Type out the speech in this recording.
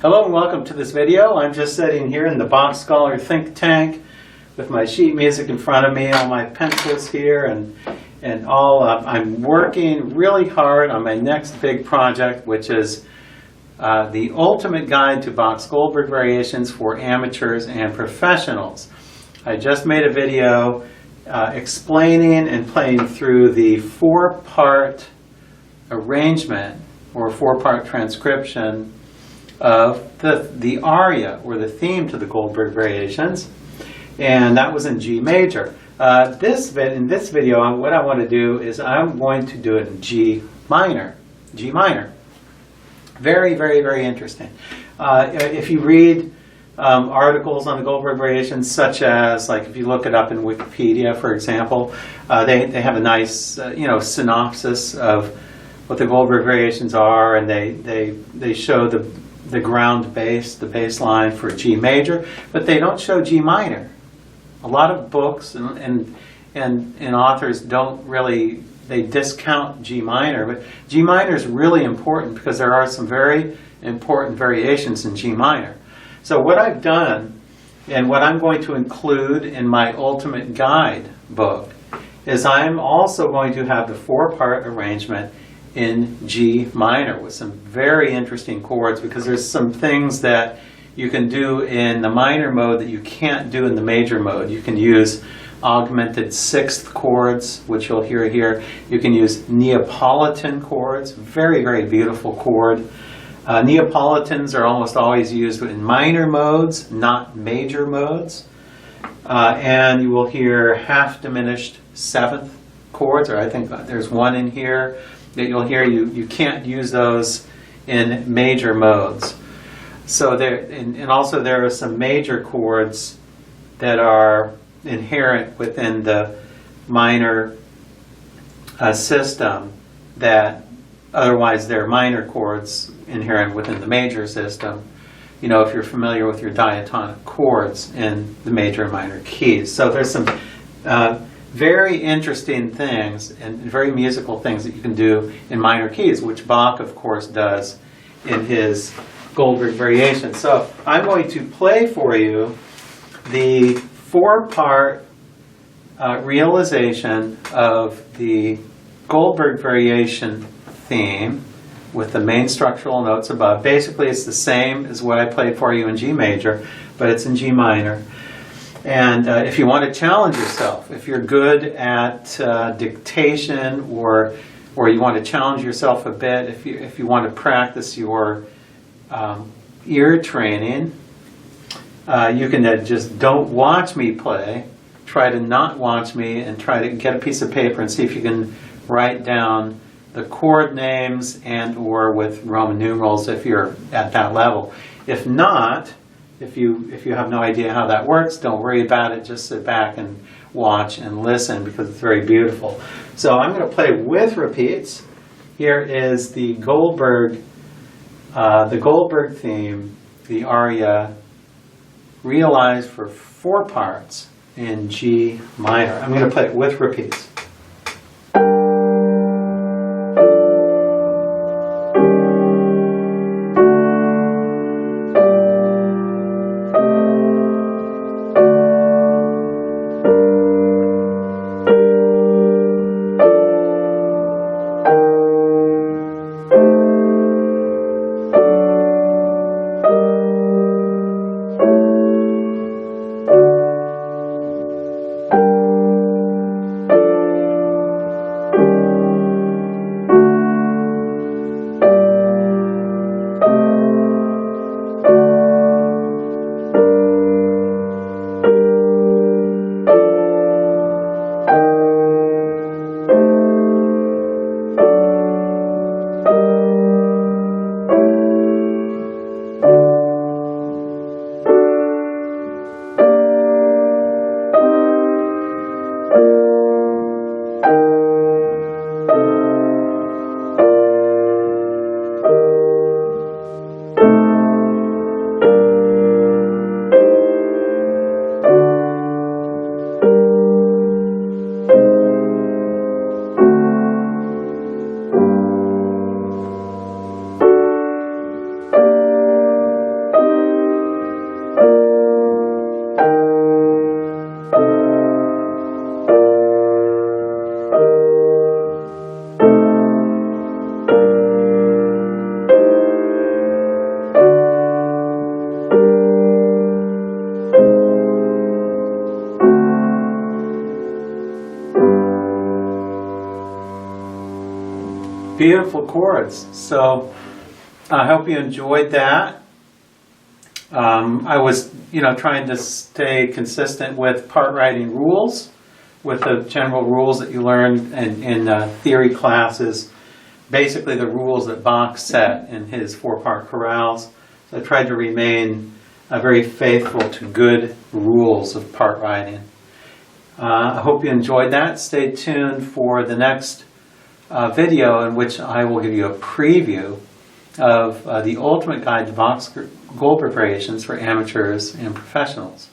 Hello and welcome to this video. I'm just sitting here in the BachScholar think tank with my sheet music in front of me, all my pencils here, and all. I'm working really hard on my next big project, which is the ultimate guide to Bach's Goldberg variations for amateurs and professionals. I just made a video explaining and playing through the four-part arrangement or four-part transcription of the aria, or the theme to the Goldberg variations, and that was in G major. In this video, what I want to do is I'm going to do it in G minor. G minor. Very, very, very interesting. If you read articles on the Goldberg variations, such as, like, if you look it up in Wikipedia, for example, they have a nice synopsis of what the Goldberg variations are, and they show the ground bass, the bass line for G major, but they don't show G minor. A lot of books and authors don't really, they discount G minor, but G minor is really important because there are some very important variations in G minor. So what I've done, and what I'm going to include in my ultimate guide book, is I'm also going to have the four-part arrangement in G minor with some very interesting chords, because there's some things that you can do in the minor mode that you can't do in the major mode. You can use augmented sixth chords, which you'll hear here. You can use Neapolitan chords, very, very beautiful chord. Neapolitans are almost always used in minor modes, not major modes. And you will hear half diminished seventh chords, or I think there's one in here that you'll hear. You can't use those in major modes. So there, and also there are some major chords that are inherent within the minor system that otherwise they're minor chords inherent within the major system. You know, if you're familiar with your diatonic chords in the major and minor keys. So there's some very interesting things and very musical things that you can do in minor keys, which Bach, of course, does in his Goldberg variation. So I'm going to play for you the four-part realization of the Goldberg variation theme with the main structural notes above. Basically, it's the same as what I played for you in G major, but it's in G minor. And if you want to challenge yourself, if you're good at dictation, or you want to challenge yourself a bit, if you want to practice your ear training, you can just don't watch me play. Try to not watch me and try to get a piece of paper and see if you can write down the chord names and or with Roman numerals if you're at that level. If not, if you have no idea how that works, don't worry about it. Just sit back and watch and listen, because it's very beautiful. So I'm going to play with repeats. Here is the Goldberg theme, the aria, realized for four parts in G minor. I'm going to play it with repeats. beautiful chords. So I hope you enjoyed that. I was, trying to stay consistent with part writing rules, with the general rules that you learned in theory classes, basically the rules that Bach set in his 4-part chorales. So I tried to remain very faithful to good rules of part writing. I hope you enjoyed that. Stay tuned for the next video in which I will give you a preview of the ultimate guide to Bach's Goldberg variations for amateurs and professionals.